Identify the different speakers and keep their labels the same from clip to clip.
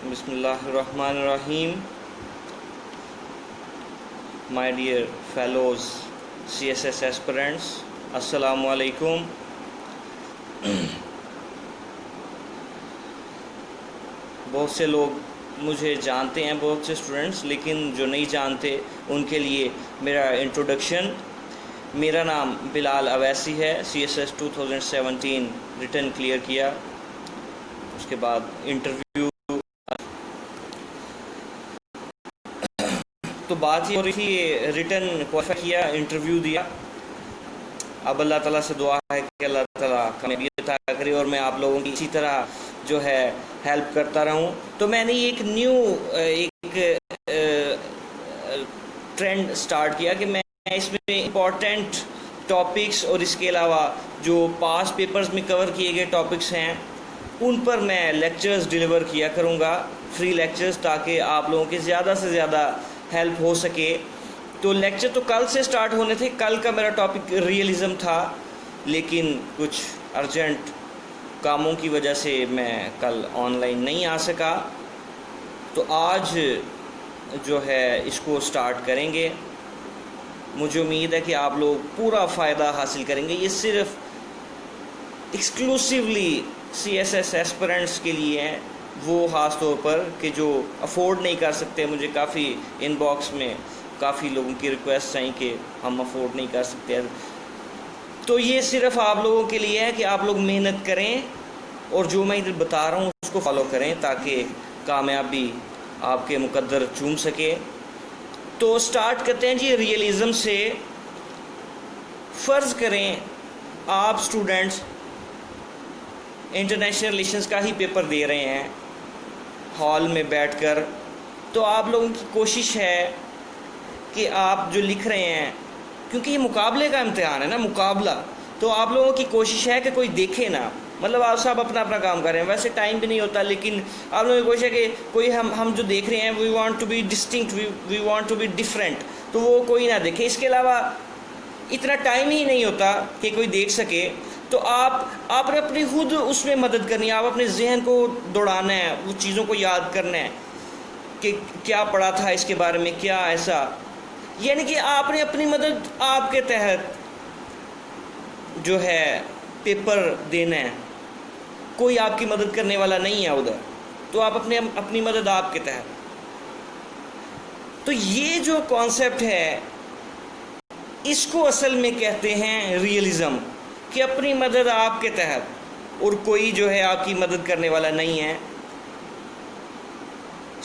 Speaker 1: Bismillahirrahmanirrahim. My dear fellows CSS aspirants, Assalamu alaikum. बहुत से लोग मुझे जानते हैं, बहुत से स्टूडेंट्स, लेकिन जो नहीं जानते उनके लिए मेरा इंट्रोडक्शन। मेरा नाम बिलाल अवैसी है। CSS 2017 रिटर्न क्लियर किया, उसके बाद इंटरव्यू। तो बात ये हो रही थी, रिटर्न क्वालिफाई किया, इंटरव्यू दिया। अब अल्लाह ताला से दुआ है कि अल्लाह ताला कामयाबी अता करे और मैं आप लोगों की इसी तरह जो है हेल्प करता रहूं। तो मैंने एक न्यू ट्रेंड स्टार्ट किया कि मैं इसमें इम्पॉर्टेंट टॉपिक्स और इसके अलावा जो पास्ट पेपर्स में कवर किए गए टॉपिक्स हैं उन पर मैं लेक्चर्स डिलीवर किया करूँगा, फ्री लेक्चर्स, ताकि आप लोगों की ज़्यादा से ज़्यादा हेल्प हो सके। तो लेक्चर तो कल से स्टार्ट होने थे। कल का मेरा टॉपिक रियलिज़म था, लेकिन कुछ अर्जेंट कामों की वजह से मैं कल ऑनलाइन नहीं आ सका। तो आज जो है इसको स्टार्ट करेंगे। मुझे उम्मीद है कि आप लोग पूरा फ़ायदा हासिल करेंगे। ये सिर्फ एक्सक्लूसिवली CSS एस्पिरेंट्स के लिए है, वो ख़ास तौर पर कि जो अफोर्ड नहीं कर सकते। मुझे काफ़ी इनबॉक्स में काफ़ी लोगों की रिक्वेस्ट आई कि हम अफोर्ड नहीं कर सकते। तो ये सिर्फ आप लोगों के लिए है कि आप लोग मेहनत करें और जो मैं इधर बता रहा हूँ उसको फॉलो करें, ताकि कामयाबी आपके मुकद्दर चूम सके। तो स्टार्ट करते हैं जी रियलिज़म से। फ़र्ज़ करें आप स्टूडेंट्स इंटरनेशनल रिलेशंस का ही पेपर दे रहे हैं हॉल में बैठकर। तो आप लोगों की कोशिश है कि आप जो लिख रहे हैं, क्योंकि ये मुकाबले का इम्तिहान है ना, मुकाबला, तो आप लोगों की कोशिश है कि कोई देखे ना। मतलब आप सब अपना अपना काम कर रहे हैं, वैसे टाइम भी नहीं होता, लेकिन आप लोगों की कोशिश है कि कोई हम जो देख रहे हैं we want to be distinct, we want to be different, तो वो कोई ना देखे। इसके अलावा इतना टाइम ही नहीं होता कि कोई देख सके। तो आपने अपनी खुद उसमें मदद करनी है। आप अपने जहन को दौड़ाना है, वो चीज़ों को याद करना है कि क्या पढ़ा था इसके बारे में, क्या ऐसा, यानी कि आपने अपनी मदद आपके तहत जो है पेपर देना है। कोई आपकी मदद करने वाला नहीं है उधर, तो आप अपनी मदद आपके तहत। तो ये जो कॉन्सेप्ट है इसको असल में कहते हैं रियलिज़म, कि अपनी मदद आपके तहत और कोई जो है आपकी मदद करने वाला नहीं है,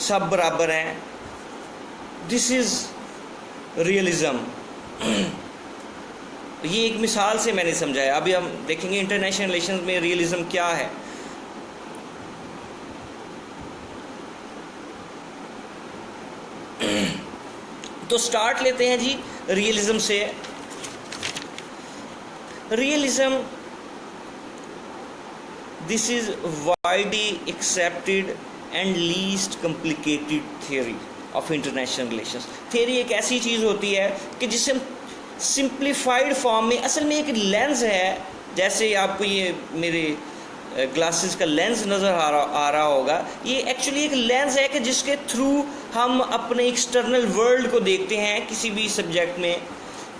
Speaker 1: सब बराबर हैं। This is realism. ये एक मिसाल से मैंने समझाया। अभी हम देखेंगे इंटरनेशनल रिलेशंस में रियलिज़म क्या है। तो स्टार्ट लेते हैं जी रियलिज़म से। Realism, this is widely accepted and least complicated theory of international relations. Theory एक ऐसी चीज़ होती है कि जिसे हम सिंप्लीफाइड फॉर्म में, असल में एक लेंस है, जैसे आपको ये मेरे ग्लासेस का लेंस नज़र आ रहा होगा, ये एक्चुअली एक लेंस है कि जिसके थ्रू हम अपने एक्सटर्नल वर्ल्ड को देखते हैं किसी भी सब्जेक्ट में,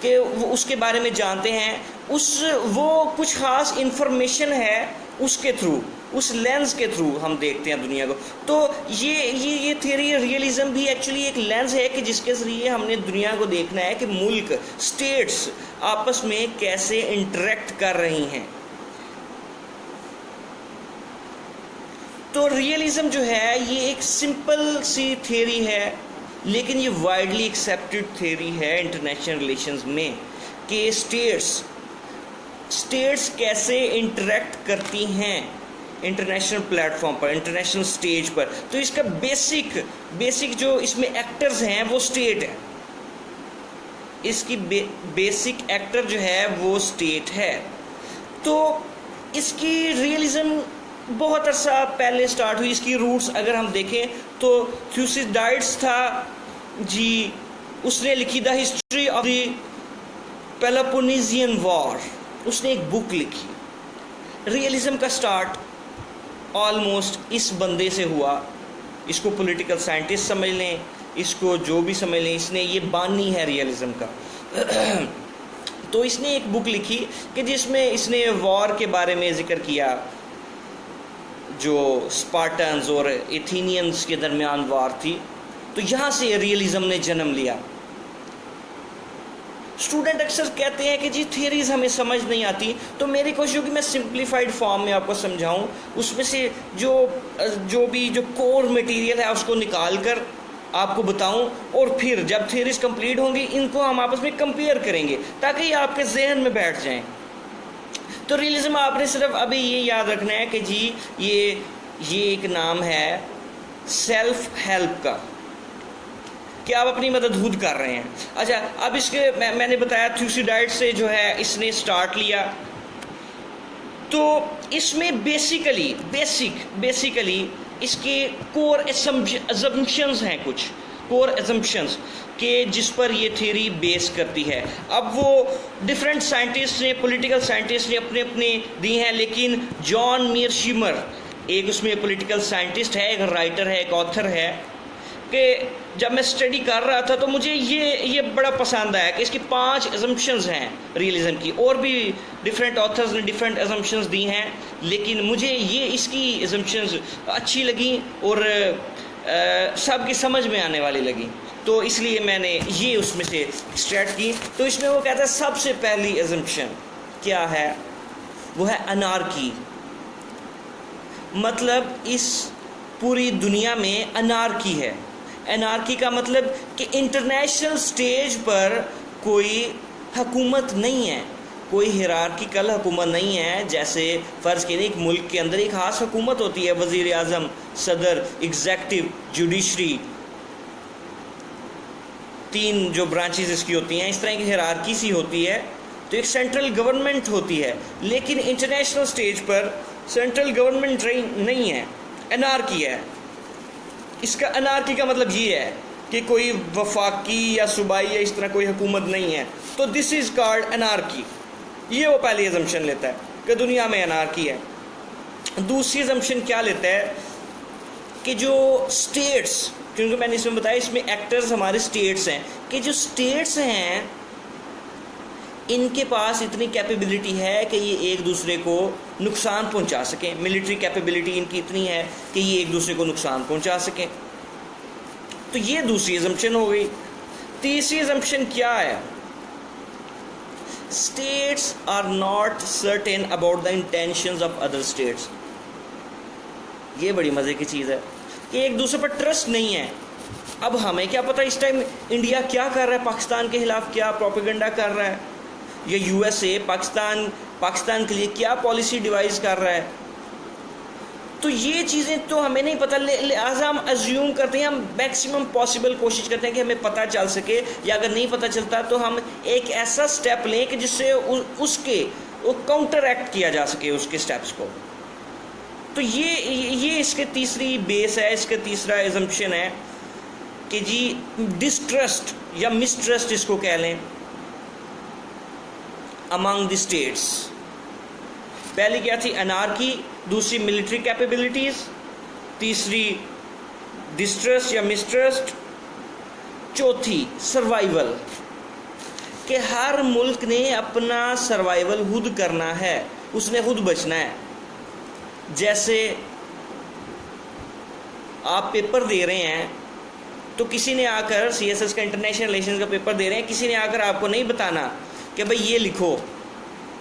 Speaker 1: कि वो उसके बारे में जानते हैं। वो कुछ ख़ास इंफॉर्मेशन है, उसके थ्रू, उस लेंस के थ्रू हम देखते हैं दुनिया को। तो ये थियरी रियलिज़म भी एक्चुअली एक लेंस है कि जिसके ज़रिए हमने दुनिया को देखना है कि मुल्क, स्टेट्स आपस में कैसे इंटरेक्ट कर रही हैं। तो रियलिज़म जो है ये एक सिंपल सी थियरी है, लेकिन ये वाइडली एक्सेप्टेड थियरी है इंटरनेशनल रिलेशंस में, कि स्टेट्स कैसे इंटरेक्ट करती हैं इंटरनेशनल प्लेटफॉर्म पर, इंटरनेशनल स्टेज पर। तो इसका बेसिक जो इसमें एक्टर्स हैं वो स्टेट है। इसकी बेसिक एक्टर जो है वो स्टेट है। तो इसकी रियलिज़म बहुत अर्सा पहले स्टार्ट हुई। इसकी रूट्स अगर हम देखें तो थ्यूसिडाइड्स था जी, उसने लिखी the history of the Peloponnesian war, उसने एक बुक लिखी। रियलिज़म का स्टार्ट ऑलमोस्ट इस बंदे से हुआ इसको पॉलिटिकल साइंटिस्ट समझ लें, इसको जो भी समझ लें, इसने ये बानी है रियलिज्म का। तो इसने एक बुक लिखी कि जिसमें इसने वॉर के बारे में जिक्र किया, जो स्पार्टन्स और एथेनियंस के दरमियान वार थी। तो यहाँ से रियलिज्म ने जन्म लिया। स्टूडेंट अक्सर कहते हैं कि जी थियरीज हमें समझ नहीं आती, तो मेरी कोशिश होगी मैं सिंप्लीफाइड फॉर्म में आपको समझाऊं, उसमें से जो भी कोर मटेरियल है उसको निकाल कर आपको बताऊं, और फिर जब थियरीज कंप्लीट होंगी इनको हम आपस में कंपेयर करेंगे ताकि ये आपके जहन में बैठ जाएं। तो रियलिज्म आपने सिर्फ अभी ये याद रखना है कि जी ये एक नाम है सेल्फ हेल्प का, कि आप अपनी मदद खुद कर रहे हैं। अच्छा, अब इसके मैंने बताया थ्यूसिडाइड से जो है इसने स्टार्ट लिया। तो इसमें बेसिकली इसके कोर असम्पशंस हैं, कुछ कोर असम्पशंस के जिस पर ये थ्योरी बेस करती है। अब वो डिफरेंट साइंटिस्ट ने, पॉलिटिकल साइंटिस्ट ने अपने अपने दिए हैं, लेकिन जॉन मीरशिमर एक उसमें पॉलिटिकल साइंटिस्ट है, एक राइटर है, एक ऑथर है, कि जब मैं स्टडी कर रहा था तो मुझे ये बड़ा पसंद आया कि इसकी 5 असम्पशंस हैं रियलिज्म की। और भी डिफरेंट ऑथर्स ने डिफरेंट असम्पशंस दी हैं, लेकिन मुझे ये इसकी असम्पशंस अच्छी लगी और सबकी समझ में आने वाली लगी, तो इसलिए मैंने ये उसमें से स्टार्ट की। तो इसमें वो कहता है सबसे पहली असम्पशन क्या है, वो है अनार्की। मतलब इस पूरी दुनिया में अनार्की है। अनार्की का मतलब कि इंटरनेशनल स्टेज पर कोई हुकूमत नहीं है, कोई हिरार्किकल हुकूमत नहीं है। जैसे फ़र्ज़ कीजिए एक मुल्क के अंदर एक ख़ास हुकूमत होती है, वज़ीर आज़म, सदर, एग्जेक्टिव, जुडिशरी, 3 जो ब्रांचेस इसकी होती हैं, इस तरह की हिरार्की सी होती है। तो एक सेंट्रल गवर्नमेंट होती है, लेकिन इंटरनेशनल स्टेज पर सेंट्रल गवर्नमेंट नहीं है, अनार्की है। इसका अनार्की का मतलब ये है कि कोई वफाकी या सूबाई या इस तरह कोई हुकूमत नहीं है, तो दिस इज़ कॉल्ड अनार्की। ये वो पहली असम्पशन लेता है कि दुनिया में अनार्की है। दूसरी असम्पशन क्या लेता है कि जो स्टेट्स, क्योंकि मैंने इसमें बताया इसमें एक्टर्स हमारे स्टेट्स हैं, कि जो स्टेट्स हैं इनके पास इतनी कैपेबिलिटी है कि ये एक दूसरे को नुकसान पहुंचा सकें। मिलिट्री कैपेबिलिटी इनकी इतनी है कि ये एक दूसरे को नुकसान पहुंचा सकें। तो ये दूसरी असम्पशन हो गई। तीसरी असम्पशन क्या है, states are not certain about the intentions of other states. ये बड़ी मज़े की चीज़ है कि एक दूसरे पर ट्रस्ट नहीं है। अब हमें क्या पता इस टाइम इंडिया क्या कर रहा है, पाकिस्तान के खिलाफ क्या प्रोपेगेंडा कर रहा है, या यूएसए पाकिस्तान के लिए क्या पॉलिसी डिवाइस कर रहा है। तो ये चीज़ें तो हमें नहीं पता, लिहाजा हम अज्यूम करते हैं, हम मैक्सिमम पॉसिबल कोशिश करते हैं कि हमें पता चल सके, या अगर नहीं पता चलता तो हम एक ऐसा स्टेप लें कि जिससे उसके काउंटर एक्ट किया जा सके उसके स्टेप्स को। तो ये इसके तीसरी बेस है, इसका तीसरा एजम्पशन है कि जी डिस्ट्रस्ट या मिसट्रस्ट इसको कह लें अमंग द स्टेट्स। पहली क्या थी, अनार्की, दूसरी मिलिट्री कैपेबिलिटीज, तीसरी डिस्ट्रस्ट या मिसट्रस्ट, चौथी सर्वाइवल, कि हर मुल्क ने अपना सर्वाइवल खुद करना है, उसने खुद बचना है। जैसे आप पेपर दे रहे हैं तो किसी ने आकर सीएसएस का इंटरनेशनल रिलेशंस का पेपर दे रहे हैं, किसी ने आकर आपको नहीं बताना कि भाई ये लिखो।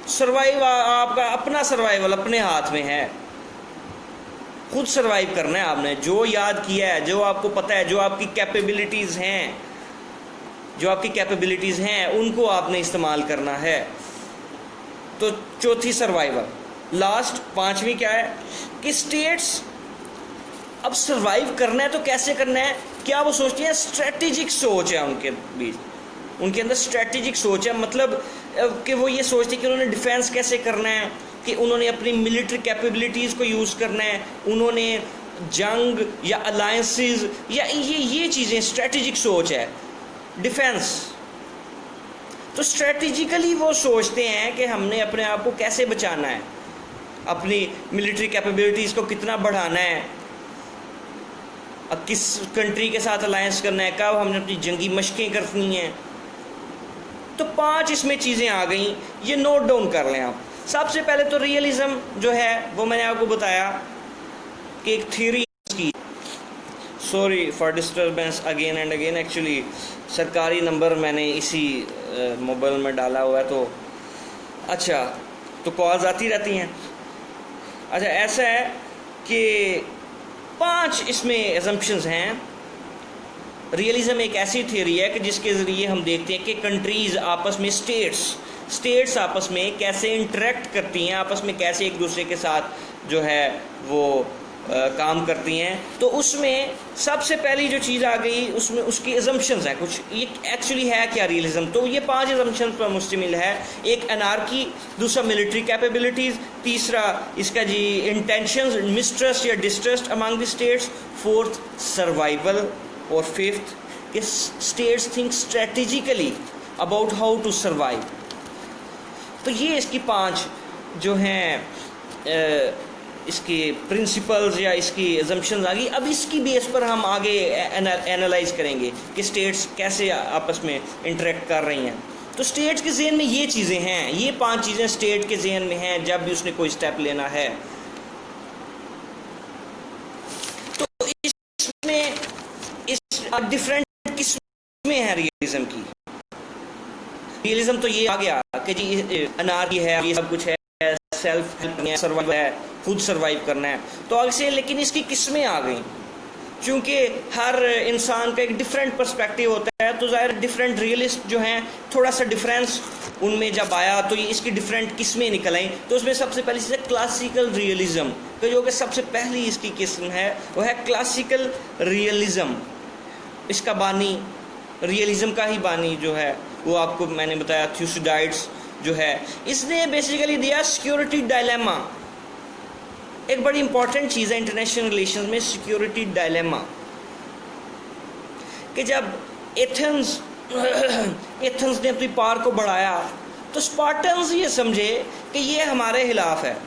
Speaker 1: सर्वाइव, आपका अपना सर्वाइवल अपने हाथ में है, खुद सर्वाइव करना है आपने। जो याद किया है, जो आपको पता है, जो आपकी कैपेबिलिटीज़ हैं उनको आपने इस्तेमाल करना है। तो चौथी सर्वाइवल। लास्ट पांचवी क्या है कि स्टेट्स अब सर्वाइव करना है तो कैसे करना है, क्या वो सोचती हैं, स्ट्रेटेजिक सोच है उनके बीच, उनके अंदर स्ट्रेटेजिक सोच है। मतलब कि वो ये सोचते हैं कि उन्होंने डिफेंस कैसे करना है, कि उन्होंने अपनी मिलिट्री कैपेबिलिटीज़ को यूज़ करना है, उन्होंने जंग या अलायंसेस या ये चीज़ें, स्ट्रेटेजिक सोच है डिफेंस। तो स्ट्रेटेजिकली वो सोचते हैं कि हमने अपने आप को कैसे बचाना है, अपनी मिलिट्री कैपेबिलिटीज़ को कितना बढ़ाना है, अब किस कंट्री के साथ अलायंस करना है, कब हमने अपनी जंगी मशकें करनी हैं। तो 5 इसमें चीज़ें आ गई, ये नोट डाउन कर लें आप। सबसे पहले तो रियलिज्म जो है वो मैंने आपको बताया कि एक थ्योरी की। Sorry for disturbance again and again, actually सरकारी नंबर मैंने इसी मोबाइल में डाला हुआ है, तो अच्छा तो कॉल्स आती रहती हैं। अच्छा ऐसा है कि 5 इसमें एजम्पशंस हैं। रियलिज्म एक ऐसी थियोरी है कि जिसके ज़रिए हम देखते हैं कि कंट्रीज़ आपस में, स्टेट्स आपस में कैसे इंटरेक्ट करती हैं, आपस में कैसे एक दूसरे के साथ जो है वो काम करती हैं। तो उसमें सबसे पहली जो चीज़ आ गई उसमें उसकी एजम्पशंस हैं कुछ। ये एक्चुअली है क्या रियलिज्म, तो ये 5 एजम्पशन पर मुश्तमिल है। एक एनार्की, दूसरा मिलिट्री कैपेबिलिटीज़, तीसरा इसका जी इंटेंशंस, मिसट्रस्ट या distrust among the states, fourth survival, और फिफ्थ कि states think strategically about how to survive. तो ये इसकी 5 जो हैं इसके प्रिंसिपल्स या इसकी एजम्पशंस आ गई। अब इसकी बेस पर हम आगे एनालाइज करेंगे कि स्टेट्स कैसे आपस में इंटरेक्ट कर रही हैं। तो स्टेट्स के जहन में ये चीज़ें हैं, ये 5 चीज़ें स्टेट के जहन में हैं जब भी उसने कोई स्टेप लेना है। तो इसमें इस डिफरेंट किस्में हैं रियलिज्म की। रियलिज्म तो ये आ गया कि जी अनार्की है, ये सब कुछ है, सेल्फ हेल्प है, सर्वाइव है, खुद सर्वाइव करना है। तो आगे से लेकिन इसकी किस्में आ गई, क्योंकि हर इंसान का एक डिफरेंट पर्सपेक्टिव होता है, तो ज़ाहिर डिफरेंट रियलिस्ट जो हैं थोड़ा सा डिफरेंस उनमें जब आया तो ये इसकी डिफरेंट किस्में निकल आई। तो उसमें सबसे पहली चीज़ है क्लासिकल रियलिज्म, तो जो कि सबसे पहली इसकी किस्म है वो है क्लासिकल रियलिज्म। इसका बानी, रियलिज्म का ही बानी जो है वो आपको मैंने बताया थ्यूसिडाइड्स जो है, इसने बेसिकली दिया सिक्योरिटी डायलेमा। एक बड़ी इंपॉर्टेंट चीज़ है इंटरनेशनल रिलेशंस में, सिक्योरिटी डायलेमा, कि जब एथेंस ने अपनी पावर को बढ़ाया तो स्पार्टन्स ये समझे कि ये हमारे खिलाफ है।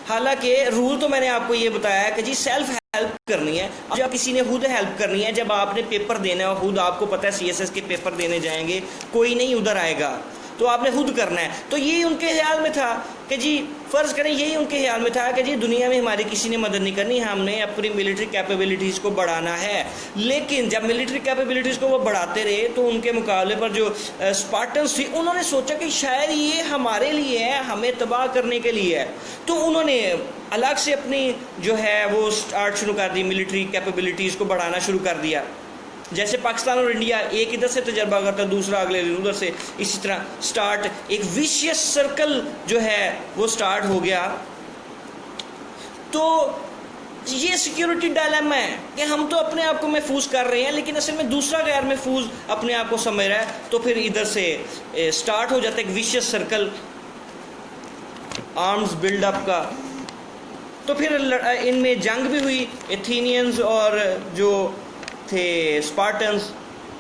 Speaker 1: हालांकि रूल तो मैंने आपको ये बताया है कि जी सेल्फ हेल्प करनी है। जब किसी ने खुद हेल्प करनी है, जब आपने पेपर देना है, खुद आपको पता है CSS के पेपर देने जाएंगे, कोई नहीं उधर आएगा, तो आपने खुद करना है। तो यही उनके ख्याल में था कि जी फ़र्ज़ करें यही उनके ख्याल में था कि जी दुनिया में हमारी किसी ने मदद नहीं करनी, हमने अपनी मिलिट्री कैपेबिलिटीज़ को बढ़ाना है। लेकिन जब मिलिट्री कैपेबिलिटीज़ को वो बढ़ाते रहे तो उनके मुकाबले पर जो स्पार्टन्स थी उन्होंने सोचा कि शायद ये हमारे लिए है, हमें तबाह करने के लिए है। तो उन्होंने अलग से अपनी जो है वो स्टार्ट शुरू कर दी, मिलिट्री कैपेबिलिटीज़ को बढ़ाना शुरू कर दिया। जैसे पाकिस्तान और इंडिया एक इधर से तजर्बा करता है, दूसरा अगले दिन उधर से, इसी तरह स्टार्ट एक विशियस सर्कल जो है वो स्टार्ट हो गया। तो ये सिक्योरिटी डायलेमा है कि हम तो अपने आप को महफूज कर रहे हैं लेकिन असल में दूसरा गैर महफूज अपने आप को समझ रहा है। तो फिर इधर से स्टार्ट हो जाता है एक विशियस सर्कल आर्म्स बिल्डअप का। तो फिर इनमें जंग भी हुई, एथेनियंस और जो थे स्पार्टन्स,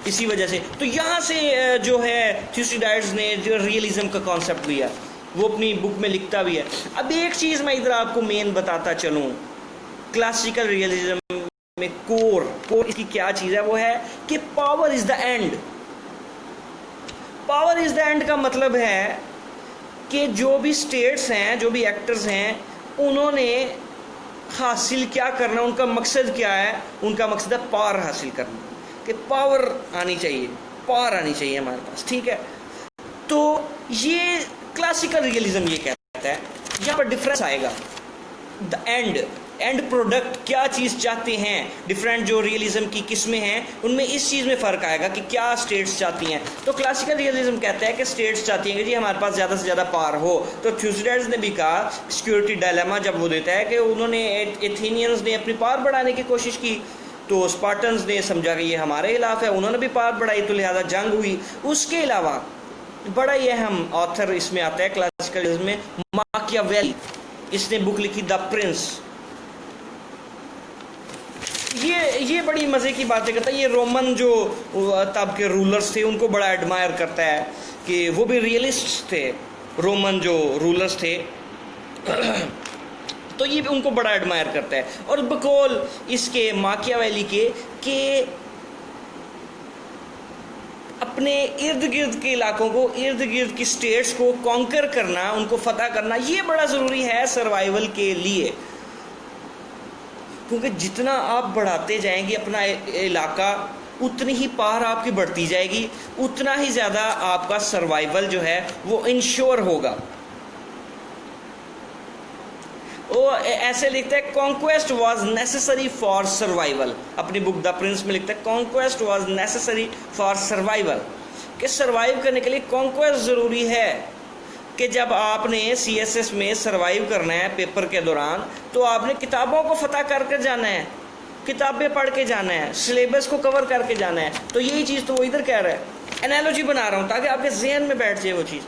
Speaker 1: इसी वजह से। तो यहाँ से जो है थ्यूसिडाइड्स ने जो रियलिज्म का कॉन्सेप्ट लिया वो अपनी बुक में लिखता भी है। अब एक चीज़ मैं इधर आपको मेन बताता चलूँ, क्लासिकल रियलिज्म में कोर इसकी क्या चीज़ है, वो है कि power is the end. Power is the end का मतलब है कि जो भी स्टेट्स हैं, जो भी एक्टर्स हैं, उन्होंने हासिल क्या करना, उनका मकसद क्या है, उनका मकसद है पावर हासिल करना, कि पावर आनी चाहिए, पावर आनी चाहिए हमारे पास, ठीक है। तो ये क्लासिकल रियलिज्म ये कहता है। यहाँ पर डिफरेंस आएगा, द एंड प्रोडक्ट क्या चीज़ चाहते हैं। डिफरेंट जो रियलिज्म की किस्में हैं उनमें इस चीज़ में फ़र्क आएगा कि क्या स्टेट्स चाहती हैं। तो क्लासिकल रियलिज्म कहता है कि स्टेट्स चाहती हैं कि जी हमारे पास ज़्यादा से ज़्यादा पावर हो। तो थ्यूसिडाइड्स ने भी कहा, सिक्योरिटी डायलेमा जब वो देता है कि उन्होंने एथेनियंस ने अपनी पावर बढ़ाने की कोशिश की तो स्पार्टन्स ने समझा कि ये हमारे खिलाफ है, उन्होंने भी पावर बढ़ाई तो लिहाजा जंग हुई। उसके अलावा बड़ा ही अहम ऑथर इसमें आता है क्लासिकल रियलिज्म में, माकियावेली। इसने बुक लिखी द प्रिंस। ये बड़ी मज़े की बातें करता है। ये रोमन जो तब के रूलर्स थे उनको बड़ा एडमायर करता है कि वो भी रियलिस्ट थे, रोमन जो रूलर्स थे। तो ये उनको बड़ा एडमायर करता है। और बकौल इसके माकियावेली के अपने इर्द गिर्द के इलाकों को, इर्द गिर्द की स्टेट्स को कॉन्कर करना, उनको फतह करना, ये बड़ा ज़रूरी है सर्वाइवल के लिए। क्योंकि जितना आप बढ़ाते जाएंगे अपना इलाका, उतनी ही पार आपकी बढ़ती जाएगी, उतना ही ज़्यादा आपका सर्वाइवल जो है वो इंश्योर होगा। वो ऐसे लिखता है, conquest was necessary for survival. अपनी बुक द प्रिंस में लिखता है conquest was necessary for survival, कि सर्वाइव करने के लिए कॉन्क्वेस्ट ज़रूरी है। कि जब आपने CSS में सर्वाइव करना है पेपर के दौरान, तो आपने किताबों को फतह करके जाना है, किताबें पढ़ के जाना है, सिलेबस को कवर करके जाना है। तो यही चीज़ तो वो इधर कह रहा है। एनालॉजी बना रहा हूँ ताकि आपके जहन में बैठ जाए वो चीज़।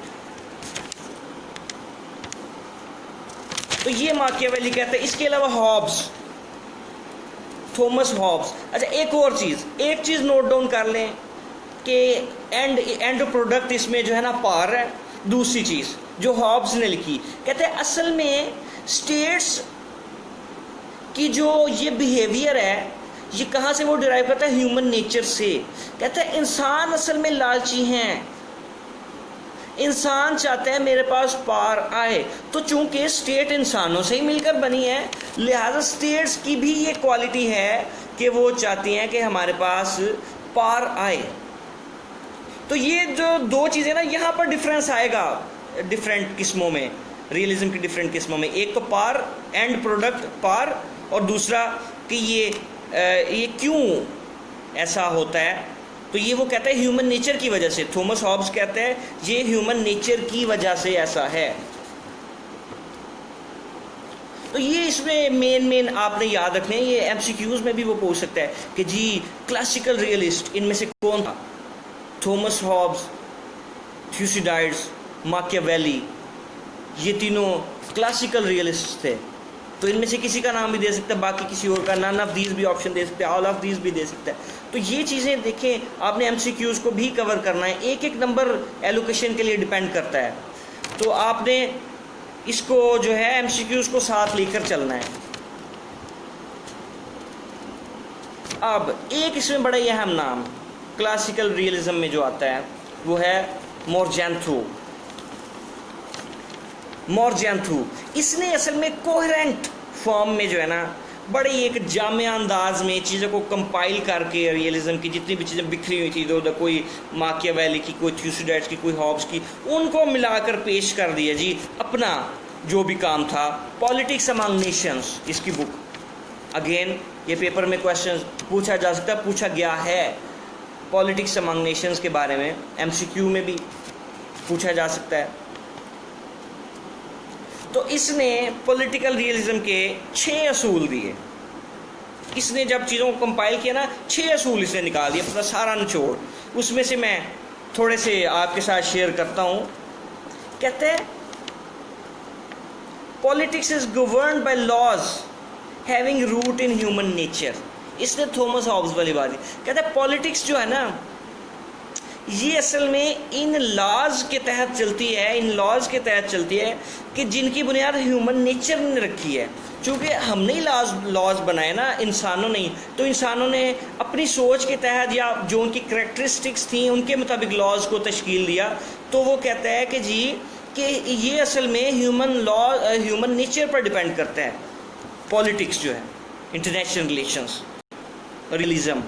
Speaker 1: तो ये माकियावेली कहते हैं। इसके अलावा हॉब्स, थॉमस हॉब्स। अच्छा, एक चीज़ नोट डाउन कर लें कि एंड प्रोडक्ट इसमें जो है ना पार है। दूसरी चीज़ जो हॉब्स ने लिखी, कहते हैं असल में स्टेट्स की जो ये बिहेवियर है, ये कहाँ से वो डिराइव करता है? ह्यूमन नेचर से। कहते हैं इंसान असल में लालची हैं, इंसान चाहते हैं मेरे पास पार आए। तो चूंकि स्टेट इंसानों से ही मिलकर बनी है, लिहाजा स्टेट्स की भी ये क्वालिटी है कि वो चाहती हैं कि हमारे पास पार आए। तो ये जो दो चीज़ें ना, यहाँ पर डिफरेंस आएगा डिफरेंट किस्मों में, रियलिज्म की डिफरेंट किस्मों में। एक तो पार, एंड प्रोडक्ट पार, और दूसरा कि ये क्यों ऐसा होता है। तो ये वो कहता है ह्यूमन नेचर की वजह से। थॉमस हॉब्स कहते हैं ये ह्यूमन नेचर की वजह से ऐसा है। तो ये इसमें मेन आपने याद रखने हैं। ये MCQs में भी वो पूछ सकता है कि जी क्लासिकल रियलिस्ट इनमें से कौन था? थॉमस हॉब्स, थ्यूसिडाइड्स, माकियावेली, ये तीनों क्लासिकल रियलिस्ट थे। तो इनमें से किसी का नाम भी दे सकता है, बाकी किसी और का। नन ऑफ दीज भी ऑप्शन दे सकते हैं, ऑल ऑफ दीज भी दे सकता है। तो ये चीज़ें देखें, आपने MCQs को भी कवर करना है। एक एक नंबर एलोकेशन के लिए डिपेंड करता है, तो आपने इसको जो है MCQs को साथ लेकर चलना है। अब एक इसमें बड़ा ही अहम नाम क्लासिकल रियलिज्म में जो आता है वो है मोरज़ैंथू। इसने असल में कोहेरेंट फॉर्म में जो है ना, बड़े एक जामिया अंदाज में चीज़ों को कंपाइल करके, रियलिज्म की जितनी भी चीज़ें बिखरी हुई थी इधर उधर, कोई माकियावेली की, कोई थ्यूसिडाइड्स की, कोई हॉब्स की, उनको मिलाकर पेश कर दिया जी अपना जो भी काम था। पॉलिटिक्स अमंग नेशंस इसकी बुक। अगेन ये पेपर में क्वेश्चन पूछा जा सकता है, पूछा गया है पॉलिटिक्स अमंग नेशंस के बारे में, MCQ में भी पूछा जा सकता है। तो इसने पॉलिटिकल रियलिज्म के 6 असूल दिए। इसने जब चीज़ों को कंपाइल किया ना, 6 असूल इसने निकाल दिया, अपना सारा निचोड़। उसमें से मैं थोड़े से आपके साथ शेयर करता हूँ। कहते हैं politics is governed by laws having root in human nature. इसने थॉमस हॉब्स वाली बात कहते हैं पॉलिटिक्स जो है ना, ये असल में इन लॉज के तहत चलती है, इन लॉज के तहत चलती है कि जिनकी बुनियाद ह्यूमन नेचर ने रखी है। चूँकि हमने ही लॉज बनाए ना, इंसानों ने, तो इंसानों ने अपनी सोच के तहत या जो उनकी करेक्टरिस्टिक्स थी उनके मुताबिक लॉज को तश्कील दिया। तो वो कहता है कि जी कि ये असल में ह्यूमन नेचर पर डिपेंड करता है पॉलिटिक्स जो है, इंटरनेशनल रिलेशंस, रियलिज्म।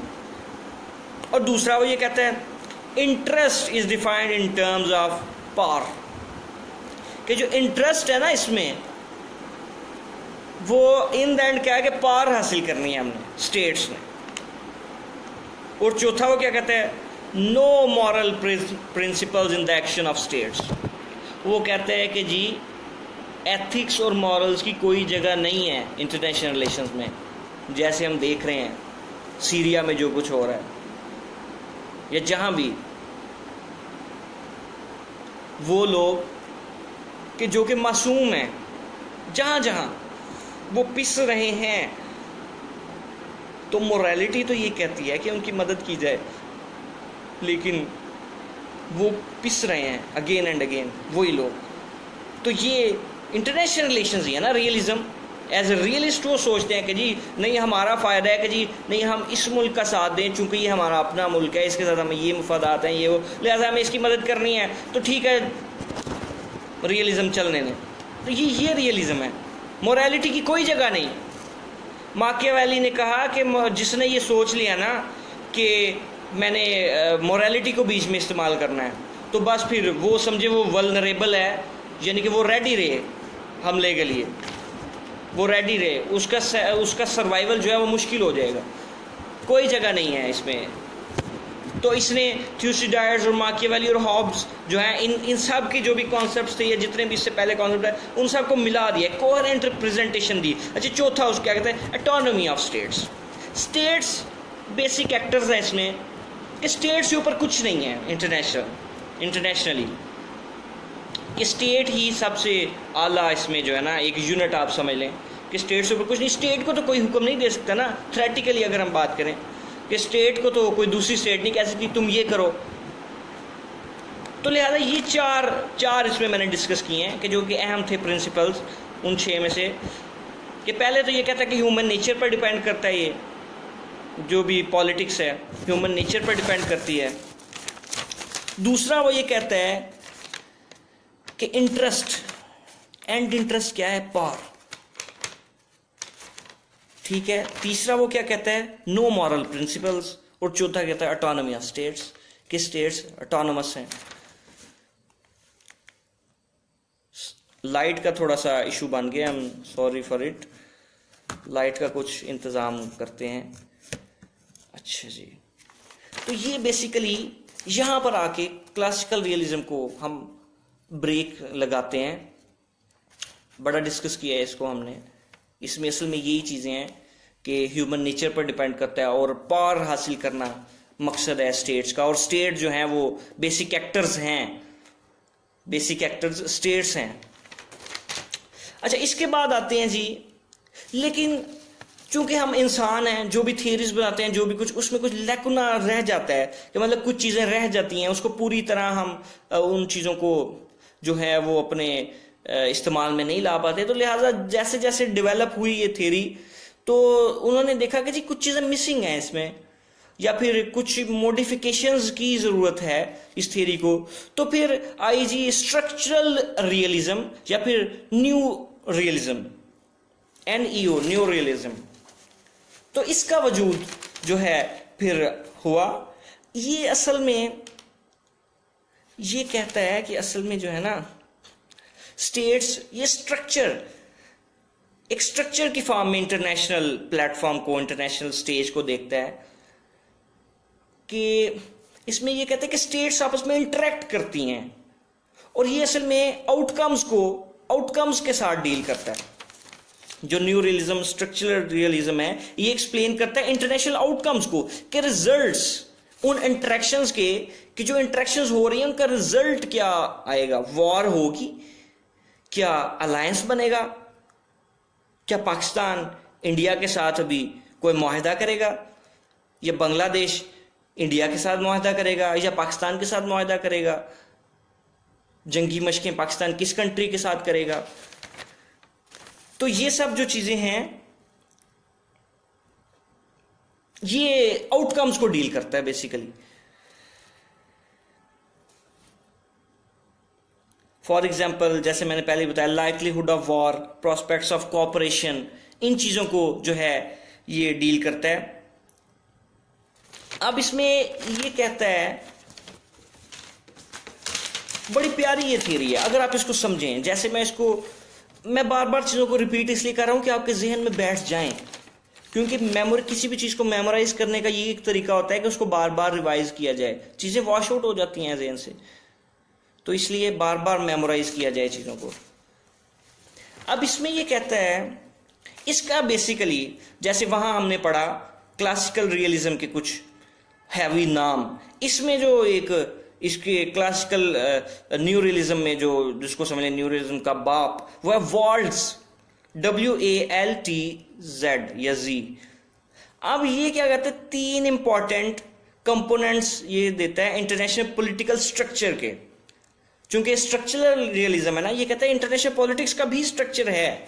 Speaker 1: और दूसरा वो ये कहता है interest is defined in terms of power, कि जो इंटरेस्ट है ना इसमें, वो इन द एंड क्या है कि पावर हासिल करनी है हमने, स्टेट्स ने। और चौथा वो क्या कहता है no moral principles in the action of states. वो कहते हैं कि जी एथिक्स और मॉरल्स की कोई जगह नहीं है इंटरनेशनल रिलेशंस में। जैसे हम देख रहे हैं सीरिया में जो कुछ हो रहा है या जहाँ भी, वो लोग कि जो कि मासूम हैं, जहाँ जहाँ वो पिस रहे हैं, तो मोरालिटी तो ये कहती है कि उनकी मदद की जाए, लेकिन वो पिस रहे हैं अगेन एंड अगेन वही लोग। तो ये इंटरनेशनल रिलेशंस ही है ना रियलिज्म। एज ए रियलिस्ट वो सोचते हैं कि जी नहीं हमारा फ़ायदा है कि जी नहीं हम इस मुल्क का साथ दें, चूँकि ये हमारा अपना मुल्क है, इसके साथ हमें ये मुफादात हैं, ये वो, लिहाजा हमें इसकी मदद करनी है, तो ठीक है रियलिज़म चलने दें। तो ये रियलिज़म है, मोरालिटी की कोई जगह नहीं। माकियावेली ने कहा कि जिसने ये सोच लिया ना कि मैंने मोरालिटी को बीच में इस्तेमाल करना है, तो बस फिर वो समझे वो वल्नरेबल है, यानी कि वो रेडी रहे हमले के लिए, वो रेडी रहे, उसका सर्वाइवल जो है वो मुश्किल हो जाएगा, कोई जगह नहीं है इसमें। तो इसने थ्यूसिडाइड्स और माकियावेली और हॉब्स जो है इन सब की जो भी कॉन्सेप्ट्स थे, या जितने भी इससे पहले कॉन्सेप्ट है, उन सब को मिला दिया, कोहेरेंट रिप्रेजेंटेशन दी। अच्छा, चौथा उसको क्या कहते हैं? Autonomy of states. States basic actors हैं इसमें, कि स्टेट्स के ऊपर कुछ नहीं है इंटरनेशनली, कि स्टेट ही सबसे आला इसमें जो है ना एक यूनिट आप समझ लें कि स्टेट्स के ऊपर कुछ नहीं। स्टेट को तो कोई हुक्म नहीं दे सकता ना, थ्रेटिकली अगर हम बात करें कि स्टेट को तो कोई दूसरी स्टेट नहीं कह सकती तुम ये करो। तो लिहाजा ये चार इसमें मैंने डिस्कस किए हैं कि जो कि अहम थे प्रिंसिपल्स उन 6 में से। कि पहले तो ये कहता है कि ह्यूमन नेचर पर डिपेंड करता है, ये जो भी पॉलिटिक्स है ह्यूमन नेचर पर डिपेंड करती है। दूसरा वो ये कहता है कि इंटरेस्ट, एंड इंटरेस्ट क्या है? पावर, ठीक है। तीसरा वो क्या कहता है? No moral principles. और चौथा कहता है ऑटोनॉमी ऑफ स्टेट्स, कि स्टेट्स ऑटोनोमस हैं। लाइट का थोड़ा सा इशू बन गया, I am sorry for it, light का कुछ इंतज़ाम करते हैं। अच्छा जी, तो ये बेसिकली यहाँ पर आके क्लासिकल रियलिज्म को हम ब्रेक लगाते हैं। बड़ा डिस्कस किया है इसको हमने। इसमें असल में यही चीज़ें हैं कि ह्यूमन नेचर पर डिपेंड करता है और पावर हासिल करना मकसद है स्टेट्स का, और स्टेट जो हैं वो बेसिक एक्टर्स हैं, बेसिक एक्टर्स स्टेट्स हैं। अच्छा, इसके बाद आते हैं जी, लेकिन चूंकि हम इंसान हैं, जो भी थियरीज बनाते हैं, जो भी कुछ, उसमें कुछ लैकुना रह जाता है, कि मतलब कुछ चीज़ें रह जाती हैं, उसको पूरी तरह हम उन चीज़ों को जो है वो अपने इस्तेमाल में नहीं ला पाते। तो लिहाजा जैसे जैसे डेवलप हुई ये थ्योरी, तो उन्होंने देखा कि जी कुछ चीज़ें मिसिंग हैं इसमें, या फिर कुछ मॉडिफिकेशंस की ज़रूरत है इस थ्योरी को। तो फिर आई जी स्ट्रक्चरल रियलिज्म या फिर new realism, NEO, new realism. तो इसका वजूद जो है फिर हुआ। ये असल में ये कहता है कि असल में जो है ना स्टेट्स, ये स्ट्रक्चर, एक स्ट्रक्चर की फॉर्म में इंटरनेशनल प्लेटफॉर्म को, इंटरनेशनल स्टेज को देखता है, कि इसमें ये कहते हैं कि स्टेट्स आपस में इंटरेक्ट करती हैं, और ये असल में आउटकम्स के साथ डील करता है। जो न्यू रियलिज्म, स्ट्रक्चरल रियलिज्म है, ये एक्सप्लेन करता है इंटरनेशनल आउटकम्स को, कि रिजल्ट्स उन इंटरेक्शंस के, कि जो इंटरेक्शंस हो रही हैं उनका रिजल्ट क्या आएगा। वॉर होगी, क्या अलायंस बनेगा, क्या पाकिस्तान इंडिया के साथ अभी कोई मुआहदा करेगा, या बांग्लादेश इंडिया के साथ मुआहदा करेगा, या पाकिस्तान के साथ मुआहदा करेगा, जंगी मशकें पाकिस्तान किस कंट्री के साथ करेगा। तो ये सब जो चीजें हैं, ये आउटकम्स को डील करता है बेसिकली। फॉर एग्जाम्पल, जैसे मैंने पहले बताया, likelihood of war, prospects of cooperation, इन चीजों को जो है ये डील करता है। अब इसमें ये कहता है, बड़ी प्यारी ये थियरी है अगर आप इसको समझें। जैसे मैं बार बार चीज़ों को रिपीट इसलिए कर रहा हूं कि आपके जहन में बैठ जाएं, क्योंकि मेमोरी, किसी भी चीज़ को मेमोराइज करने का ये एक तरीका होता है कि उसको बार बार रिवाइज किया जाए। चीज़ें वॉश आउट हो जाती हैं जहन से, तो इसलिए बार बार मेमोराइज किया जाए चीज़ों को। अब इसमें ये कहता है, इसका बेसिकली जैसे वहां हमने पढ़ा क्लासिकल रियलिज्म के कुछ हैवी नाम, इसमें जो एक इसके क्लासिकल न्यू रियलिज्म में जो जिसको समझ लें न्यू रियलिज्म का बाप, वो है वाल्ट्ज, WALTZ या Z। अब ये क्या कहते हैं, 3 इंपॉर्टेंट कंपोनेंट्स ये देता है इंटरनेशनल पॉलिटिकल स्ट्रक्चर के। चूंकि स्ट्रक्चरल रियलिज्म है ना, ये कहता है इंटरनेशनल पॉलिटिक्स का भी स्ट्रक्चर है,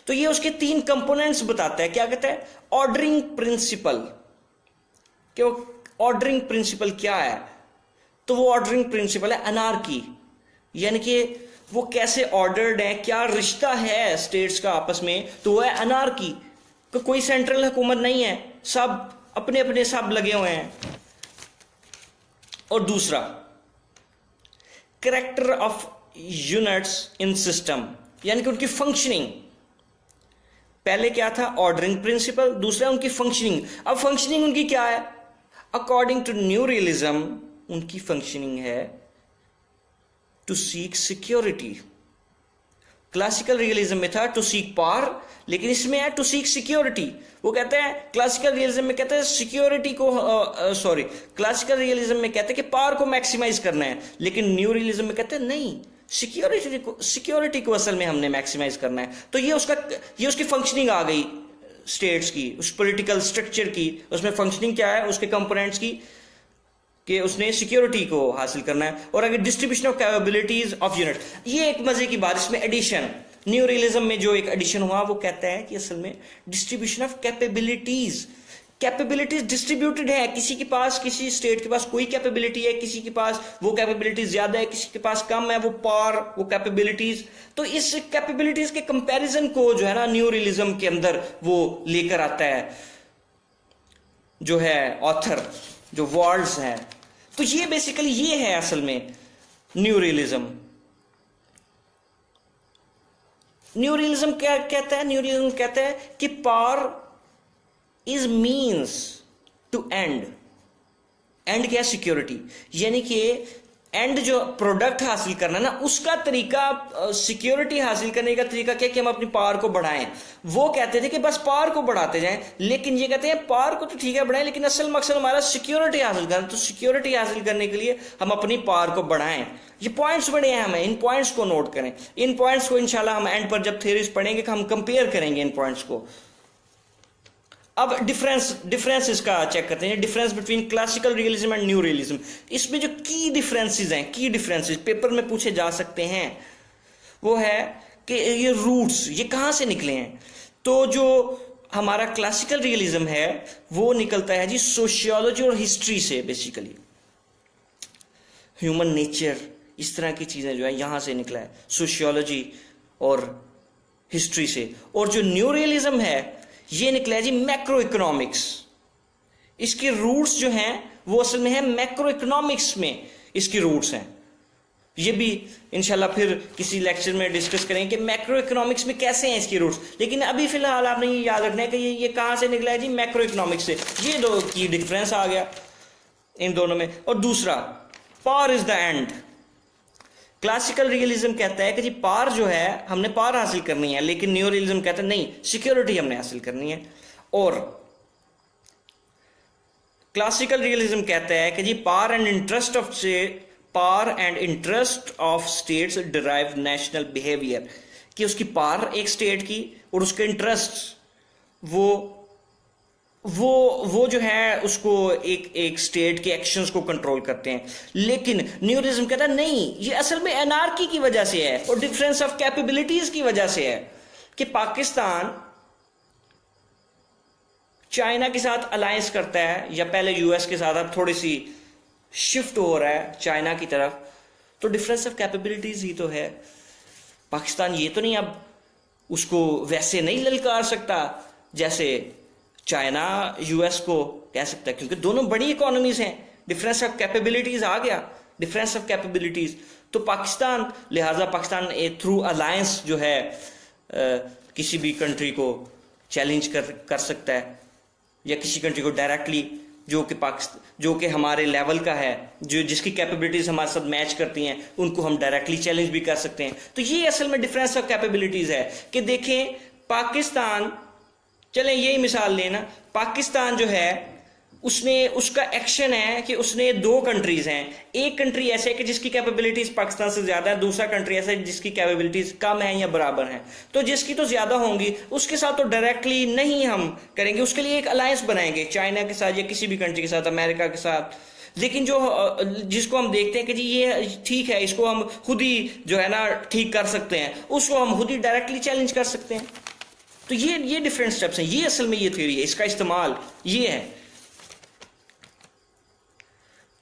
Speaker 1: तो ये उसके 3 कंपोनेंट्स बताता है। क्या कहता है? Ordering principle. क्यों? ऑर्डरिंग प्रिंसिपल क्या है? तो वो ऑर्डरिंग प्रिंसिपल है अनार्की, यानी कि वो कैसे ऑर्डर्ड है, क्या रिश्ता है स्टेट्स का आपस में, तो वो है अनार्की। तो कोई सेंट्रल हुकूमत नहीं है, सब अपने अपने सब लगे हुए हैं। और दूसरा, character of units in system, यानी कि उनकी फंक्शनिंग। पहले क्या था? Ordering principle. दूसरा उनकी फंक्शनिंग। अब फंक्शनिंग उनकी क्या है? अकॉर्डिंग टू न्यू रियलिज्म उनकी फंक्शनिंग है to seek security. Classical realism में था टू सीक पावर, लेकिन इसमें है टू सीक सिक्योरिटी। वो कहते हैं, क्लासिकल रियलिज्म में कहते हैं सिक्योरिटी को, क्लासिकल रियलिज्म में कहते हैं कि पावर को मैक्सिमाइज करना है, लेकिन न्यू रियलिज्म में कहते हैं नहीं, सिक्योरिटी को असल में हमने मैक्सिमाइज करना है। तो ये उसकी फंक्शनिंग आ गई स्टेट्स की, उस पॉलिटिकल स्ट्रक्चर की। उसमें फंक्शनिंग क्या है उसके कंपोनेंट्स की, कि उसने सिक्योरिटी को हासिल करना है। और अगर distribution of capabilities of unit, ये एक मजे की बात, इसमें एडिशन, न्यू रियलिज्म में जो एक एडिशन हुआ वो कहता है कि असल में डिस्ट्रीब्यूशन ऑफ कैपेबिलिटीज डिस्ट्रीब्यूटेड है। किसी के पास, किसी स्टेट के पास कोई कैपेबिलिटी है, किसी के पास वो कैपेबिलिटीज ज्यादा है, किसी के पास कम है, वो पावर, वो कैपेबिलिटीज। तो इस कैपेबिलिटीज के कंपैरिजन को जो है ना न्यू रियलिज्म के अंदर वो लेकर आता है जो है ऑथर, जो वर्ड्स हैं। तो ये बेसिकली ये है असल में न्यू रियलिज्म। न्यू रियलिज्म क्या कहता है? न्यू रियलिज्म कहता है कि power is means to end. End क्या है? सिक्योरिटी। यानी कि एंड जो प्रोडक्ट हासिल करना ना, उसका तरीका, सिक्योरिटी हासिल करने का तरीका क्या कि हम अपनी पावर को बढ़ाएं। वो कहते थे कि बस पावर को बढ़ाते जाएं, लेकिन ये कहते हैं पावर को तो ठीक है बढ़ाएं, लेकिन असल मकसद हमारा सिक्योरिटी हासिल करना। तो सिक्योरिटी हासिल करने के लिए हम अपनी पावर को बढ़ाएं। ये पॉइंट्स बड़े हैं, हमें इन पॉइंट्स को नोट करें। इन पॉइंट्स को इंशाल्लाह हम एंड पर जब थ्योरीज पढ़ेंगे हम कंपेयर करेंगे इन पॉइंट्स को। अब डिफरेंस इसका चेक करते हैं, difference between classical realism and new realism. इसमें जो की डिफरेंसेस हैं, की डिफरेंसेस पेपर में पूछे जा सकते हैं, वो है कि ये रूट्स ये कहां से निकले हैं। तो जो हमारा क्लासिकल रियलिज्म है वो निकलता है जी सोशियोलॉजी और हिस्ट्री से, बेसिकली ह्यूमन नेचर, इस तरह की चीजें जो है यहां से निकला है, सोशियोलॉजी और हिस्ट्री से। और जो न्यू रियलिज्म है ये निकला है जी मैक्रो इकोनॉमिक्स। इसके रूट्स जो हैं वो असल में है मैक्रो इकोनॉमिक्स में, इसकी रूट्स हैं। ये भी इंशाल्लाह फिर किसी लेक्चर में डिस्कस करेंगे कि मैक्रो इकोनॉमिक्स में कैसे हैं इसकी रूट्स। लेकिन अभी फिलहाल आपने ये याद रखना है कि ये कहां से निकला है जी? मैक्रो इकोनॉमिक्स से। ये दो की डिफरेंस आ गया इन दोनों में। और दूसरा, power is the end. Classical realism कहता है कि जी पावर जो है हमने पावर हासिल करनी है, लेकिन न्यू रियलिज्म कहता है नहीं, सिक्योरिटी हमने हासिल करनी है। और क्लासिकल रियलिज्म कहता है कि जी power and interest of states derive national behaviour, कि उसकी पावर एक स्टेट की और उसके इंटरेस्ट वो जो है उसको एक स्टेट के एक्शंस को कंट्रोल करते हैं। लेकिन न्यू रियलिज्म कहता है नहीं, ये असल में एनार्की की वजह से है और डिफरेंस ऑफ कैपेबिलिटीज की वजह से है कि पाकिस्तान चाइना के साथ अलायंस करता है, या पहले यूएस के साथ, अब थोड़ी सी शिफ्ट हो रहा है चाइना की तरफ। तो डिफरेंस ऑफ कैपेबिलिटीज ही तो है। पाकिस्तान ये तो नहीं अब उसको वैसे नहीं ललकार सकता जैसे चाइना यूएस को कह सकता है, क्योंकि दोनों बड़ी इकोनॉमीज हैं। डिफरेंस ऑफ कैपेबिलिटीज आ गया, डिफरेंस ऑफ कैपेबिलिटीज। तो पाकिस्तान, लिहाजा पाकिस्तान थ्रू अलायंस जो है किसी भी कंट्री को चैलेंज कर सकता है, या किसी कंट्री को डायरेक्टली जो कि हमारे लेवल का है, जो जिसकी कैपेबिलिटीज हमारे साथ मैच करती हैं, उनको हम डायरेक्टली चैलेंज भी कर सकते हैं। तो ये असल में डिफरेंस ऑफ कैपेबिलिटीज है कि देखें पाकिस्तान, चलें यही मिसाल लेना, पाकिस्तान जो है उसका एक्शन है कि उसने दो कंट्रीज हैं, एक कंट्री ऐसे है कि जिसकी कैपेबिलिटीज पाकिस्तान से ज्यादा है, दूसरा कंट्री ऐसा है जिसकी कैपेबिलिटीज कम है या बराबर है। तो जिसकी तो ज्यादा होंगी उसके साथ तो डायरेक्टली नहीं हम करेंगे, उसके लिए एक अलायंस बनाएंगे चाइना के साथ या किसी भी कंट्री के साथ, अमेरिका के साथ। लेकिन जिसको हम देखते हैं कि जी ये ठीक है, इसको हम खुद ही जो है ना ठीक कर सकते हैं, उसको हम खुद ही डायरेक्टली चैलेंज कर सकते हैं। तो ये डिफरेंट स्टेप्स हैं, ये असल में ये थ्योरी है, इसका इस्तेमाल ये है।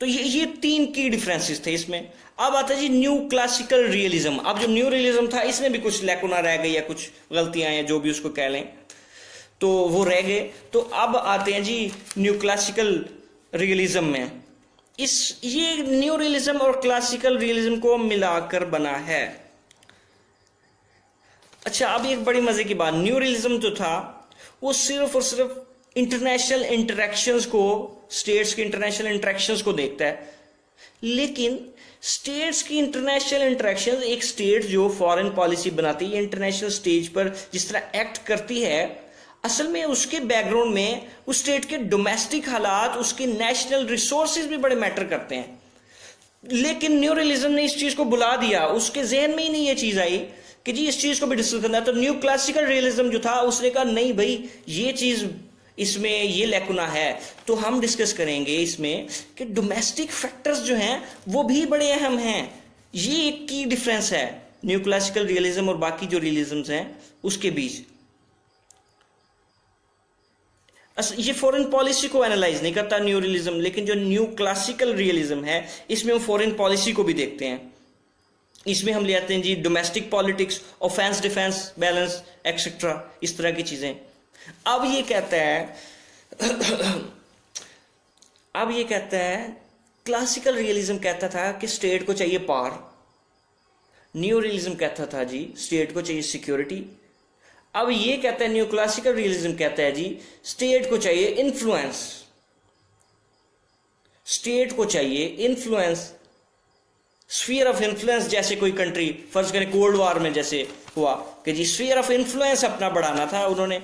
Speaker 1: तो ये तीन की डिफरेंसेस थे इसमें। अब आता है जी न्यू क्लासिकल रियलिज्म। अब जो न्यू रियलिज्म था इसमें भी कुछ लैकुना रह गई या कुछ गलतियां हैं, जो भी उसको कह लें, तो वो रह गए। तो अब आते हैं जी न्यू क्लासिकल रियलिज्म में। ये न्यू रियलिज्म और क्लासिकल रियलिज्म को मिलाकर बना है। अच्छा, अब एक बड़ी मजे की बात, न्यू रियलिज्म जो था वो सिर्फ और सिर्फ इंटरनेशनल इंटरेक्शंस को, स्टेट्स की इंटरनेशनल इंटरेक्शंस को देखता है। लेकिन स्टेट्स की इंटरनेशनल इंटरेक्शंस, एक स्टेट जो फॉरेन पॉलिसी बनाती है इंटरनेशनल स्टेज पर जिस तरह एक्ट करती है, असल में उसके बैकग्राउंड में उस स्टेट के डोमेस्टिक हालात, उसके नेशनल रिसोर्सेज भी बड़े मैटर करते हैं। लेकिन न्यू रियलिज्म ने इस चीज को बुला दिया, उसके जहन में ही नहीं ये चीज आई कि जी इस चीज को भी डिस्कस करना है। तो न्यू क्लासिकल रियलिज्म जो था उसने कहा नहीं भाई, ये चीज इसमें ये लैकुना है, तो हम डिस्कस करेंगे इसमें कि डोमेस्टिक फैक्टर्स जो हैं वो भी बड़े अहम हैं। ये एक की डिफरेंस है न्यू क्लासिकल रियलिज्म और बाकी जो रियलिज्म्स हैं उसके बीच। ये फॉरेन पॉलिसी को एनालाइज नहीं करता न्यू रियलिज्म, लेकिन जो न्यू क्लासिकल रियलिज्म है इसमें हम फॉरेन पॉलिसी को भी देखते हैं। इसमें हम ले आते हैं जी domestic politics, offence defence balance etcetera, इस तरह की चीजें। अब ये कहता है क्लासिकल रियलिज्म कहता था कि स्टेट को चाहिए पावर, न्यू रियलिज्म कहता था जी स्टेट को चाहिए सिक्योरिटी। अब ये कहता है न्यू क्लासिकल रियलिज्म कहता है जी स्टेट को चाहिए इन्फ्लुएंस, स्टेट को चाहिए इन्फ्लुएंस, स्फीयर ऑफ इन्फ्लुएंस। जैसे कोई कंट्री, फर्ज करें कोल्ड वॉर में जैसे हुआ कि जी स्फीयर ऑफ इन्फ्लुएंस अपना बढ़ाना था उन्होंने,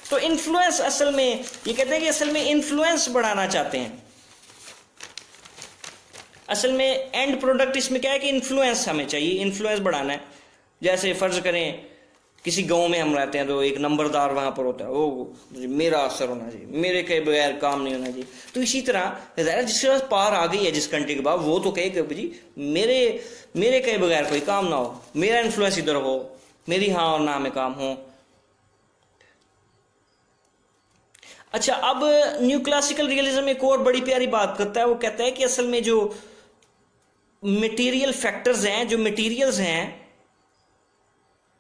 Speaker 1: तो इन्फ्लुएंस असल में ये कहते हैं कि असल में इन्फ्लुएंस बढ़ाना चाहते हैं। असल में एंड प्रोडक्ट इसमें क्या है कि इन्फ्लुएंस हमें चाहिए, इन्फ्लुएंस बढ़ाना है। जैसे फर्ज करें किसी गांव में हम रहते हैं तो एक नंबरदार वहां पर होता है, वो मेरा असर होना चाहिए, मेरे के बगैर काम नहीं होना चाहिए। तो इसी तरह जिसके पास पावर आ गई है जिस कंट्री के बाद, वो तो कहेगा जी मेरे के बगैर कोई काम ना हो, मेरा इन्फ्लुएंस इधर हो, मेरी हाँ और ना में काम हो। अच्छा, अब न्यू क्लासिकल रियलिज्म एक और बड़ी प्यारी बात करता है, वो कहता है कि असल में जो मटेरियल फैक्टर्स हैं, जो मटेरियल्स हैं,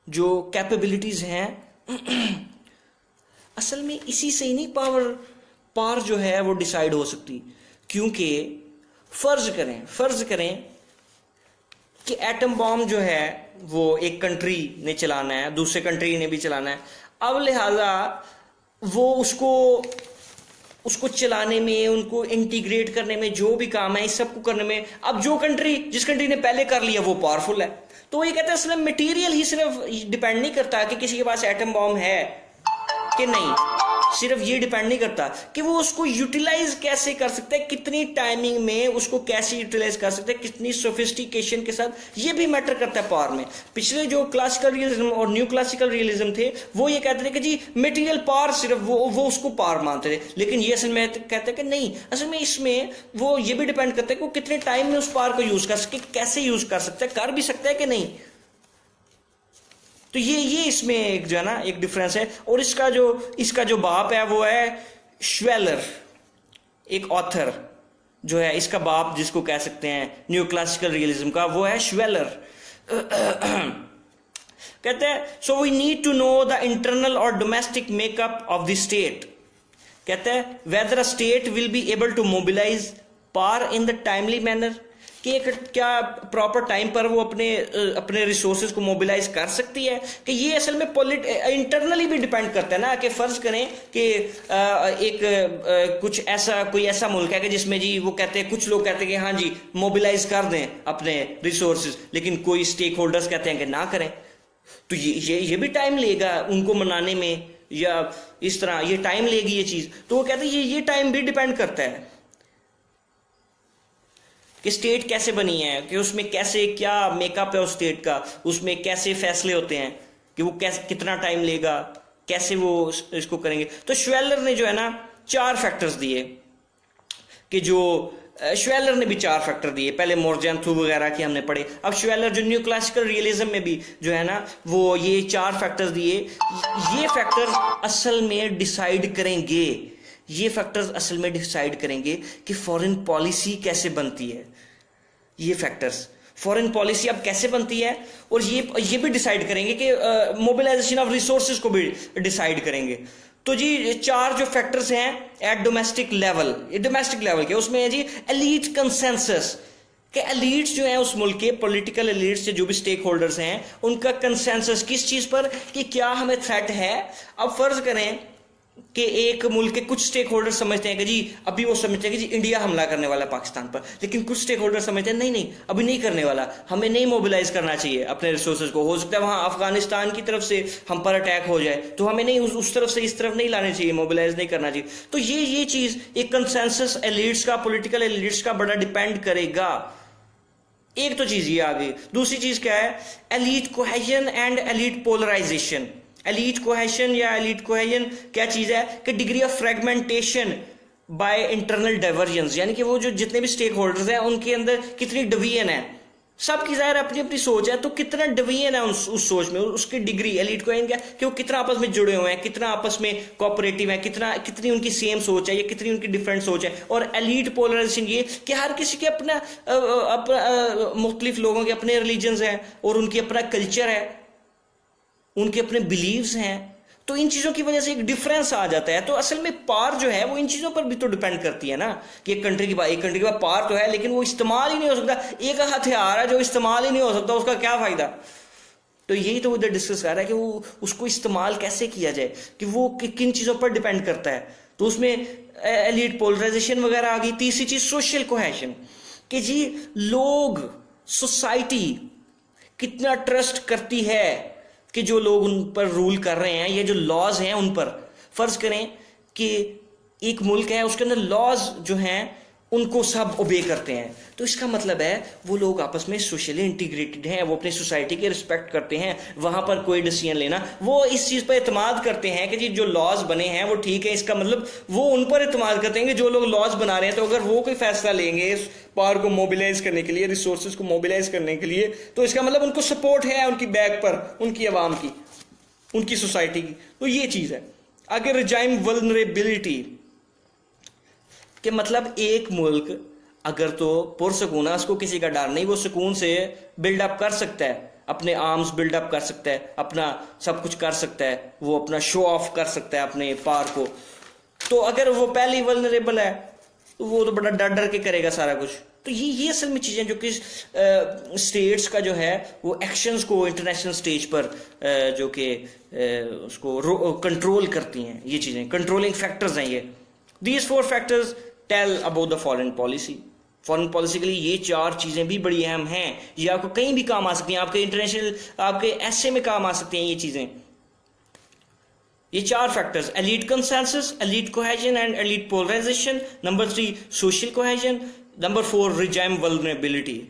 Speaker 1: जो कैपेबिलिटीज हैं, असल में इसी से ही नहीं पावर जो है वो डिसाइड हो सकती। क्योंकि फर्ज करें कि एटम बॉम्ब जो है वो एक कंट्री ने चलाना है, दूसरे कंट्री ने भी चलाना है। अब लिहाजा वो उसको चलाने में, उनको इंटीग्रेट करने में, जो भी काम है इस सब को करने में, अब जिस कंट्री ने पहले कर लिया वो पावरफुल है। तो ये कहते हैं असल में मटेरियल ही सिर्फ डिपेंड नहीं करता कि किसी के पास एटम बॉम्ब है कि नहीं, सिर्फ ये डिपेंड नहीं करता कि वो उसको यूटिलाइज कैसे कर सकता है, कितनी टाइमिंग में उसको कैसे यूटिलाइज कर सकता है, कितनी सोफिस्टिकेशन के साथ, ये भी मैटर करता है पावर में। पिछले जो क्लासिकल रियलिज्म और न्यू क्लासिकल रियलिज्म थे वो ये कहते थे कि जी मटेरियल पावर, सिर्फ वो उसको पावर मानते थे। लेकिन ये असल में कहते हैं कि नहीं, असल में इसमें वो ये भी डिपेंड करता है कि वो कितने टाइम में उस पावर को यूज कर सके, कैसे यूज कर सकता है, कर भी सकता है कि नहीं। तो ये इसमें एक जो है ना एक डिफरेंस है। और इसका जो बाप है वो है श्वेलर, एक ऑथर जो है, इसका बाप जिसको कह सकते हैं न्यू क्लासिकल रियलिज्म का, वो है श्वेलर। कहते हैं so we need to know the internal और domestic makeup of the state. कहते हैं whether a state will be able to mobilise power in the timely manner, कि क्या प्रॉपर टाइम पर वो अपने रिसोर्सेज को मोबिलाइज कर सकती है। कि ये असल में इंटरनली भी डिपेंड करता है ना, कि फर्ज करें कि कोई ऐसा मुल्क है कि जिसमें जी वो कहते हैं, कुछ लोग कहते हैं कि हाँ जी मोबिलाइज कर दें अपने रिसोर्सेज, लेकिन कोई स्टेक होल्डर्स कहते हैं कि ना करें। तो ये भी टाइम लेगा उनको मनाने में, या इस तरह ये टाइम लेगी ये चीज। तो वो कहते हैं ये टाइम भी डिपेंड करता है कि स्टेट कैसे बनी है, कि उसमें कैसे क्या मेकअप है उस स्टेट का, उसमें कैसे फैसले होते हैं, कि वो कैसे कितना टाइम लेगा, कैसे वो इसको करेंगे। तो श्वेलर ने जो है ना 4 फैक्टर्स दिए कि जो श्वेलर ने भी 4 फैक्टर दिए, पहले मोरजेंथू वगैरह की हमने पढ़े, अब श्वेलर जो न्यू क्लासिकल रियलिज्म में भी जो है ना वो ये 4 फैक्टर्स दिए। ये फैक्टर्स असल में डिसाइड करेंगे, ये फैक्टर्स असल में डिसाइड करेंगे कि फॉरेन पॉलिसी कैसे बनती है। ये फैक्टर्स फॉरेन पॉलिसी अब कैसे बनती है, और ये भी डिसाइड करेंगे कि मोबिलाइजेशन ऑफ रिसोर्सेज को भी डिसाइड करेंगे। तो जी 4 जो फैक्टर्स हैं एट डोमेस्टिक लेवल, ये डोमेस्टिक लेवल के उसमें है जी एलीट कंसेंसस, कि एलीट्स जो हैं उस मुल्क के पॉलिटिकल एलीट्स से जो भी स्टेक होल्डर्स हैं उनका कंसेंसस किस चीज पर कि क्या हमें थ्रेट है। अब फर्ज करें कि एक मुल्क के कुछ स्टेक होल्डर समझते हैं कि जी अभी वो समझते हैं कि जी इंडिया हमला करने वाला है पाकिस्तान पर, लेकिन कुछ स्टेक होल्डर समझते हैं नहीं नहीं अभी नहीं करने वाला, हमें नहीं मोबिलाइज करना चाहिए अपने रिसोर्सेज को, हो सकता है वहां अफगानिस्तान की तरफ से हम पर अटैक हो जाए तो हमें नहीं उस तरफ से इस तरफ नहीं लाने चाहिए, मोबिलाइज नहीं करना चाहिए। तो ये चीज एक कंसेंसस एलीट्स का, पॉलिटिकल एलीट्स का बड़ा डिपेंड करेगा। एक तो चीज ये आ गई। दूसरी चीज क्या है, elite cohesion and elite polarisation. Elite cohesion या एलीट कोहेजन क्या चीज है कि degree of fragmentation by internal divergence, यानी कि वो जो जितने भी स्टेक होल्डर्स हैं उनके अंदर कितनी डिवीजन है, सबकी जाहिर अपनी अपनी सोच है, तो कितना डिवीजन है उस सोच में, उसकी डिग्री एलीट कोहेजन क्या कि वो कितना आपस में जुड़े हुए हैं, कितना आपस में कोऑपरेटिव है, कितनी उनकी सेम सोच है या कितनी उनकी डिफरेंट सोच है। और एलीट पोलराइजेशन ये कि हर किसी के अपना मुख्तलिफ लोगों के अपने रिलीजन्स हैं और उनकी अपना कल्चर है, उनके अपने बिलीव्स हैं, तो इन चीजों की वजह से एक डिफरेंस आ जाता है। तो असल में पार जो है वो इन चीजों पर भी तो डिपेंड करती है ना कि एक कंट्री के बाद पार तो है लेकिन वो इस्तेमाल ही नहीं हो सकता, एक हथियार है जो इस्तेमाल ही नहीं हो सकता, उसका क्या फायदा। तो यही तो उधर डिस्कस कर रहा है कि वो उसको इस्तेमाल कैसे किया जाए, कि वो किन चीजों पर डिपेंड करता है। तो उसमें एलीट पोलराइजेशन वगैरह आ गई। तीसरी चीज सोशल कोहेशन, कि जी लोग, सोसाइटी कितना ट्रस्ट करती है कि जो लोग उन पर रूल कर रहे हैं, ये जो लॉज हैं उन पर, फर्ज करें कि एक मुल्क है उसके अंदर लॉज जो हैं उनको सब ओबे करते हैं, तो इसका मतलब है वो लोग आपस में सोशली इंटीग्रेटेड हैं, वो अपनी सोसाइटी के रिस्पेक्ट करते हैं, वहां पर कोई डिसीजन लेना वो इस चीज पर एतमाद करते हैं कि जी जो लॉज बने हैं वो ठीक है। इसका मतलब वो उन पर एतमाद करते हैं कि जो लोग लॉज बना रहे हैं, तो अगर वो कोई फैसला लेंगे इस पावर को मोबिलाइज करने के लिए, रिसोर्सेज को मोबिलाइज करने के लिए, तो इसका मतलब उनको सपोर्ट है उनकी बैक पर, उनकी आवाम की, उनकी सोसाइटी की। तो ये चीज है। आगे रिजाइम वल्नरेबिलिटी कि मतलब एक मुल्क अगर तो पुरसकून है, उसको किसी का डर नहीं, वो सुकून से बिल्डअप कर सकता है, अपने आर्म्स बिल्डअप कर सकता है, अपना सब कुछ कर सकता है, वो अपना शो ऑफ कर सकता है अपने पार को। तो अगर वो पहले वल्नरेबल है तो वो तो बड़ा डर डर के करेगा सारा कुछ। तो ये असल में चीजें जो कि स्टेट्स का जो है वो एक्शंस को इंटरनेशनल स्टेज पर जो कि उसको कंट्रोल करती हैं, ये चीजें कंट्रोलिंग फैक्टर्स हैं ये। These 4 factors tell about the foreign policy. Foreign policy के लिए ये 4 चीजें भी बड़ी अहम हैं, ये आपको कहीं भी काम आ सकती हैं, आपके इंटरनेशनल आपके ऐसे में काम आ सकती हैं ये चीजें। ये 4 factors, elite consensus, elite cohesion and elite polarisation. Number 3 social cohesion. Number 4 regime vulnerability.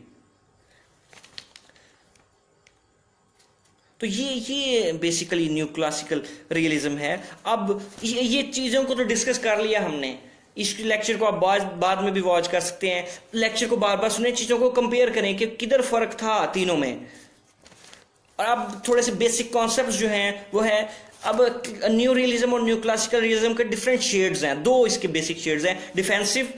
Speaker 1: तो ये बेसिकली न्यू क्लासिकल रियलिज्म है। अब ये चीजों को तो डिस्कस कर लिया हमने, इस लेक्चर को आप बाद में भी वॉच कर सकते हैं, लेक्चर को बार बार सुने, चीजों को कंपेयर करें कि किधर फर्क था तीनों में। और अब थोड़े से बेसिक कॉन्सेप्ट्स जो हैं वो है, अब न्यू रियलिज्म और न्यू क्लासिकल रियलिज्म के डिफरेंट शेड्स हैं, 2 इसके बेसिक शेड्स हैं, डिफेंसिव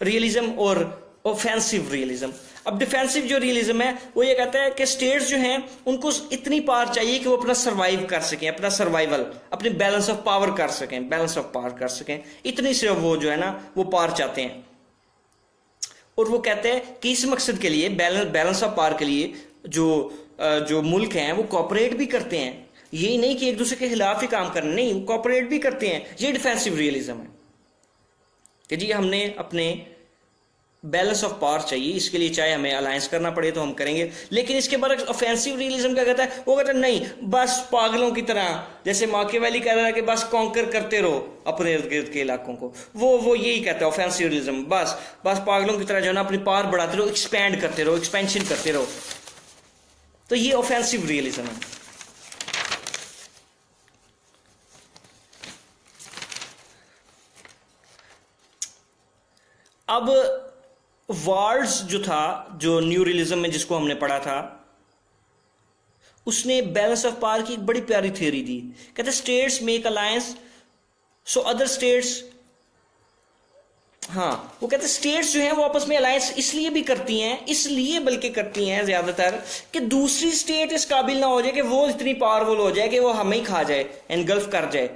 Speaker 1: रियलिज्म और ऑफेंसिव रियलिज्म। अब डिफेंसिव जो रियलिज्म है वो ये कहता है कि स्टेट्स जो हैं उनको इतनी पावर चाहिए कि वो अपना सर्वाइव कर सकें, अपना सर्वाइवल, अपने बैलेंस ऑफ पावर कर सकें, बैलेंस ऑफ पावर कर सकें, इतनी सिर्फ वो जो है ना वो पावर चाहते हैं। और वो कहते हैं कि इस मकसद के लिए, बैलेंस ऑफ पावर के लिए जो मुल्क हैं वो कॉपरेट भी करते हैं, यही नहीं कि एक दूसरे के खिलाफ ही काम करना, नहीं, वो कॉपरेट भी करते हैं। ये डिफेंसिव रियलिज्म है कि जी हमने अपने बैलेंस ऑफ पावर चाहिए, इसके लिए चाहे हमें अलायंस करना पड़े तो हम करेंगे। लेकिन इसके बाद ऑफेंसिव रियलिज्म क्या कहता है, वो कहता है नहीं, बस पागलों की तरह, जैसे माकियावेली कह रहा है कि बस कॉन्कर करते रहो अपने इर्द गिर्द के इलाकों को, वो यही कहता है ऑफेंसिव रियलिज्म, बस पागलों की तरह जो है ना अपनी पावर बढ़ाते रहो, एक्सपैंड करते रहो, एक्सपेंशन करते रहो। तो ये ऑफेंसिव रियलिज्म है। अब वार्ड्स जो था, जो न्यू रियलिज्म में जिसको हमने पढ़ा था, उसने बैलेंस ऑफ पावर की एक बड़ी प्यारी थ्योरी दी। कहते states make alliance so other states, हाँ वो कहते स्टेट्स जो हैं वो आपस में अलायंस इसलिए भी करती हैं, इसलिए बल्कि करती हैं ज्यादातर, कि दूसरी स्टेट इस काबिल ना हो जाए कि वो इतनी पावरफुल हो जाए कि वो हमें ही खा जाए, एनगल्फ कर जाए।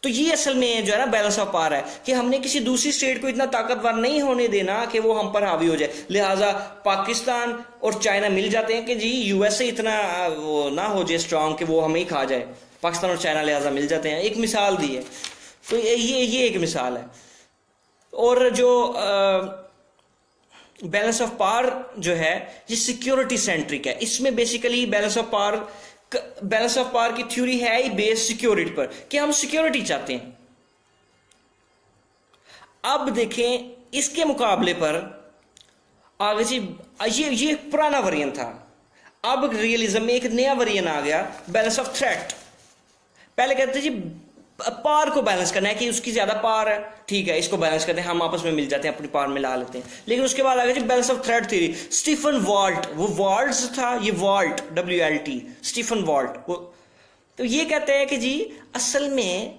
Speaker 1: तो ये असल में जो है ना बैलेंस ऑफ पावर है, कि हमने किसी दूसरी स्टेट को इतना ताकतवर नहीं होने देना कि वो हम पर हावी हो जाए। लिहाजा पाकिस्तान और चाइना मिल जाते हैं कि जी यूएसए इतना वो ना हो जाए स्ट्रांग कि वो हमें ही खा जाए, पाकिस्तान और चाइना लिहाजा मिल जाते हैं। एक मिसाल दी है, तो ये एक मिसाल है। और जो बैलेंस ऑफ पावर जो है ये सिक्योरिटी सेंट्रिक है। इसमें बेसिकली बैलेंस ऑफ पावर की थ्योरी है ही बेस्ड सिक्योरिटी पर, कि हम सिक्योरिटी चाहते हैं। अब देखें इसके मुकाबले पर आगे जी, ये पुराना वेरिएंट था, अब रियलिज्म में एक नया वेरिएंट आ गया, बैलेंस ऑफ थ्रेट। पहले कहते जी पावर को बैलेंस करना है कि उसकी ज्यादा पावर है, ठीक है इसको बैलेंस करते हैं, हम आपस में मिल जाते हैं, अपनी पावर मिला लेते हैं। लेकिन उसके बाद आ गया जी balance of threat theory. Stephen Walt, वो वॉल्ट्स था, ये वॉल्ट WLT, स्टीफन वॉल्ट, वो तो ये कहते हैं कि जी असल में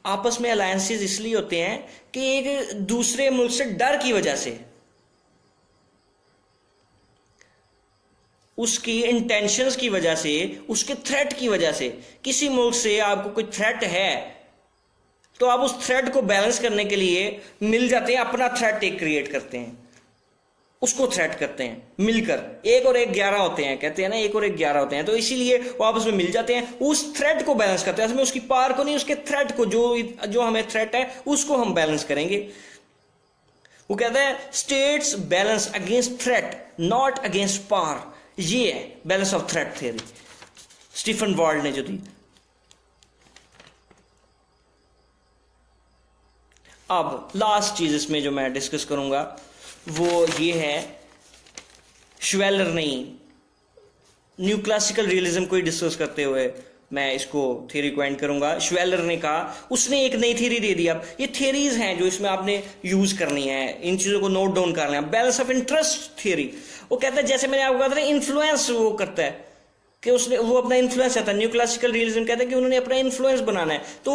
Speaker 1: आपस में अलायंसेस इसलिए होते हैं कि एक दूसरे मुल्क से डर की वजह से, उसकी इंटेंशंस की वजह से, उसके थ्रेट की वजह से, किसी मुल्क से आपको कोई थ्रेट है तो आप उस थ्रेट को बैलेंस करने के लिए मिल जाते हैं, अपना थ्रेट एक क्रिएट करते हैं, उसको थ्रेट करते हैं मिलकर। 1 और 1 11 होते हैं, कहते हैं ना 1 और 1 11 होते हैं, तो इसीलिए वो आपस में मिल जाते हैं, उस थ्रेट को बैलेंस करते हैं। उसमें उसकी पावर को नहीं, उसके थ्रेट को, जो हमें थ्रेट है उसको हम बैलेंस करेंगे। वो कहता है states balance against threat not against power. ये है balance of threat theory, Stephen Walt ने जो दी। अब लास्ट चीज इसमें जो मैं डिस्कस करूंगा वो ये है, श्वेलर नहीं, न्यू क्लासिकल रियलिज्म को ही डिस्कस करते हुए मैं इसको थ्योरी को एंड करूंगा। श्वेलर ने कहा, उसने एक नई थ्योरी दे दी। अब ये थ्योरीज हैं जो इसमें आपने यूज करनी है, इन चीजों को नोट डाउन करना है। बैलेंस ऑफ इंटरेस्ट थ्योरी, वो कहता है जैसे मैंने आपको कहा था इन्फ्लुएंस वो करता है, कि वो अपना इन्फ्लुएंस चाहता है। न्यू क्लासिकल रियलिज्म कहता है कि उन्होंने अपना इन्फ्लुएंस बनाना है, तो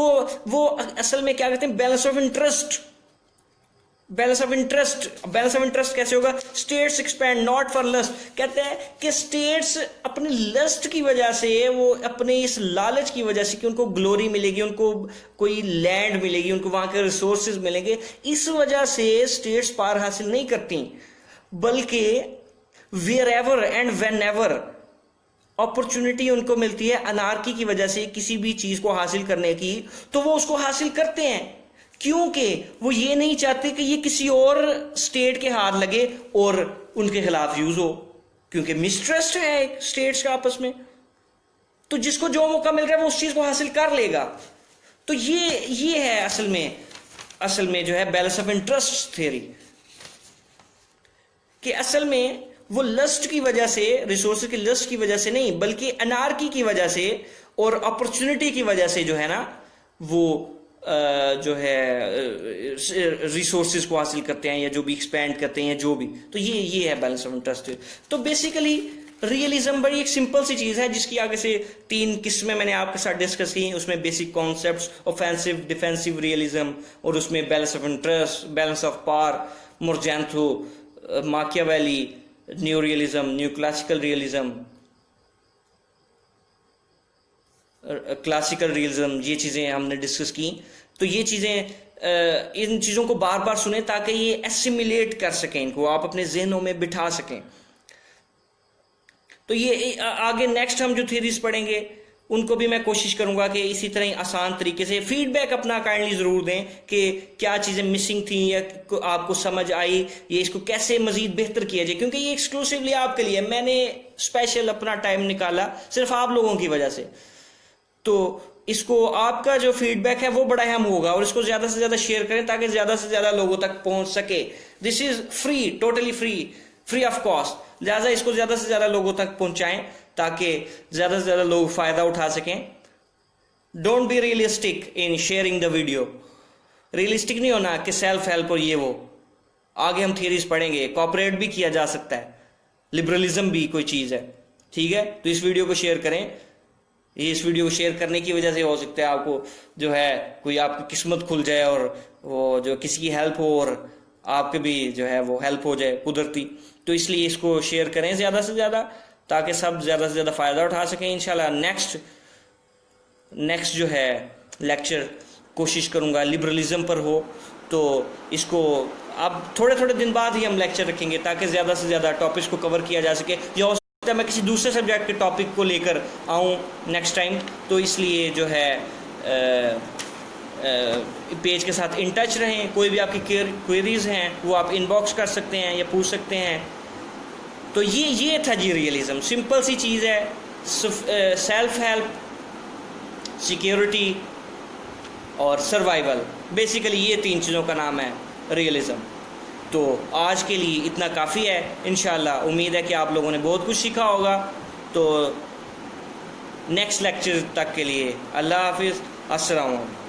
Speaker 1: वो असल में क्या कहते हैं balance of interest. Balance of interest कैसे होगा? States expand not for lust. कहते हैं कि स्टेट्स अपनी लस्ट की वजह से, वो अपने इस लालच की वजह से कि उनको ग्लोरी मिलेगी, उनको कोई लैंड मिलेगी, उनको वहां के रिसोर्सेज मिलेंगे, इस वजह से स्टेट्स पार हासिल नहीं करती, बल्कि wherever and whenever opportunity उनको मिलती है अनार्की की वजह से किसी भी चीज को हासिल करने की, तो वो उसको हासिल करते हैं, क्योंकि वो ये नहीं चाहते कि ये किसी और स्टेट के हाथ लगे और उनके खिलाफ यूज हो, क्योंकि मिसट्रस्ट है स्टेट्स का आपस में। तो जिसको जो मौका मिल रहा है वो उस चीज को हासिल कर लेगा। तो ये है असल में जो है बैलेंस ऑफ इंटरेस्ट थ्योरी, कि असल में वो लस्ट की वजह से, रिसोर्स की लस्ट की वजह से नहीं, बल्कि अनार्की की वजह से और अपॉर्चुनिटी की वजह से जो है ना, वो जो है रिसोर्सेज को हासिल करते हैं, या जो भी एक्सपैंड करते हैं, जो भी। तो ये है बैलेंस ऑफ इंटरेस्ट। तो बेसिकली रियलिज्म बड़ी एक सिंपल सी चीज है, जिसकी आगे से 3 किस्में मैंने आपके साथ डिस्कस की। उसमें basic concepts, offensive defensive realism, और उसमें balance of interest, balance of power, Morgenthau, Machiavelli, new realism, new classical realism, classical realism, ये चीजें हमने डिस्कस की। तो ये चीजें, इन चीजों को बार बार सुने ताकि ये एसिमिलेट कर सकें, इनको आप अपने जहनों में बिठा सकें। तो ये आगे नेक्स्ट हम जो थ्योरीज पढ़ेंगे उनको भी मैं कोशिश करूंगा कि इसी तरह ही आसान तरीके से फीडबैक अपना काइंडली जरूर दें कि क्या चीजें मिसिंग थी या आपको समझ आई, ये इसको कैसे मजीद बेहतर किया जाए, क्योंकि ये एक्सक्लूसिवली आपके लिए, मैंने स्पेशल अपना टाइम निकाला सिर्फ आप लोगों की वजह से। तो इसको आपका जो फीडबैक है वो बड़ा अहम होगा, और इसको ज्यादा से ज्यादा शेयर करें ताकि ज्यादा से ज्यादा लोगों तक पहुंच सके। This is free, totally free of cost. लिहाजा इसको ज्यादा से ज्यादा लोगों तक पहुंचाएं ताकि ज्यादा से ज्यादा लोग फायदा उठा सकें। Don't be realistic in sharing the video. Realistic नहीं होना कि सेल्फ हेल्प और ये वो, आगे हम थियरीज पढ़ेंगे, कॉपरेट भी किया जा सकता है, लिबरलिज्म भी कोई चीज़ है, ठीक है। तो इस वीडियो को शेयर करें, इस वीडियो को शेयर करने की वजह से हो सकता है आपको जो है कोई आपकी किस्मत खुल जाए और वो जो किसी की हेल्प हो और आपके भी जो है वो हेल्प हो जाए कुदरती। तो इसलिए इसको शेयर करें ज़्यादा से ज़्यादा, ताकि सब ज़्यादा से ज़्यादा फ़ायदा उठा सकें। इंशाल्लाह नेक्स्ट जो है लेक्चर कोशिश करूँगा लिबरलिज्म पर हो, तो इसको अब थोड़े थोड़े दिन बाद ही हम लेक्चर रखेंगे ताकि ज़्यादा से ज़्यादा टॉपिक्स को कवर किया जा सके। या हो सकता है मैं किसी दूसरे सब्जेक्ट के टॉपिक को लेकर आऊँ नेक्स्ट टाइम, तो इसलिए जो है पेज के साथ इन टच रहें। कोई भी आपकी क्वेरीज हैं वो आप इनबॉक्स कर सकते हैं या पूछ सकते हैं। तो ये था जी रियलिज्म, सिंपल सी चीज़ है, सेल्फ हेल्प, सिक्योरिटी और सर्वाइवल, बेसिकली ये 3 चीज़ों का नाम है रियलिज्म। तो आज के लिए इतना काफ़ी है। इंशाल्लाह उम्मीद है कि आप लोगों ने बहुत कुछ सीखा होगा। तो नेक्स्ट लेक्चर तक के लिए अल्लाह हाफिज़, अस्सलाम वालेकुम।